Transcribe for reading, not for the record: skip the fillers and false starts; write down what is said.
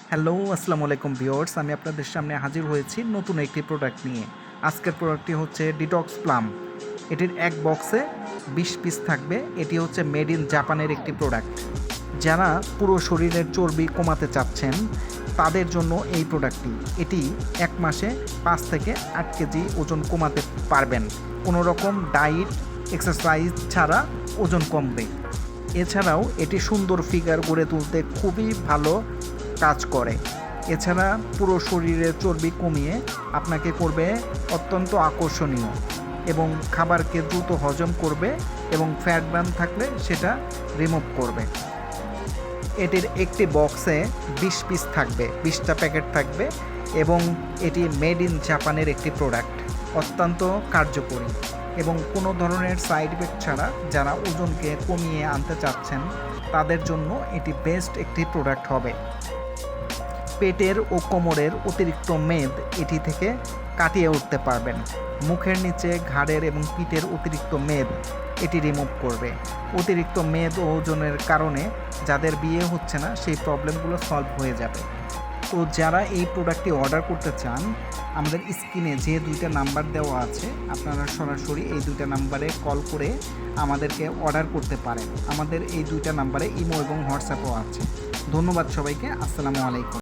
Hello, আসসালামু আলাইকুম viewers. আমি আপনাদের সামনে হাজির হয়েছি নতুন একটি প্রোডাক্ট নিয়ে। আজকের প্রোডাক্টটি হচ্ছে ডিটক্স প্লাম। এটির এক বক্সে 20 পিস থাকবে। এটি হচ্ছে মেড ইন জাপানের একটি প্রোডাক্ট। যারা পুরো শরীরের চর্বি কমাতে চাচ্ছেন তাদের জন্য এই প্রোডাক্টটি। এটি 1 মাসে 5 থেকে 8 কেজি ওজন কমাতে পারবেন। কোনো রকম ডায়েট, এক্সারসাইজ ছাড়া ওজন কমবে। এছাড়াও এটি সুন্দর ফিগার গড়ে তুলতে খুবই ভালো কাজ করে। এছাড়া পুরো শরীরের চর্বি কমিয়ে আপনাকে করবে অত্যন্ত আকর্ষণীয় এবং খাবারকে দ্রুত হজম করবে এবং ফ্যাট বার্ন থাকলে সেটা রিমুভ করবে। এটির একটি বক্সে 20 পিস থাকবে, 20টা প্যাকেট থাকবে এবং এটি মেড ইন জাপানের একটি প্রোডাক্ট। অত্যন্ত কার্যকরী এবং কোনো ধরনের সাইড এফেক্ট ছাড়া যারা ওজনকে কমিয়ে আনতে চাচ্ছেন তাদের জন্য এটি বেস্ট একটি প্রোডাক্ট হবে। পেটের ও কোমরের অতিরিক্ত মেদ এটি থেকে কাটিয়ে উঠতে পারবেন। মুখের নিচে, ঘাড়ের এবং পিঠের অতিরিক্ত মেদ এটি রিমুভ করবে। অতিরিক্ত মেদ ও ওজনের কারণে যাদের বিয়ে হচ্ছে না সেই প্রবলেমগুলো সলভ হয়ে যাবে। তো যারা এই প্রোডাক্টটি অর্ডার করতে চান, আমাদের স্ক্রিনে যে 2টা নাম্বার দেওয়া আছে আপনারা সরাসরি এই 2টা নাম্বারে কল করে আমাদেরকে অর্ডার করতে পারেন। আমাদের এই 2টা নাম্বারে ইমো এবং হোয়াটসঅ্যাপও আছে। ধন্যবাদ সবাইকে। আসসালামু আলাইকুম।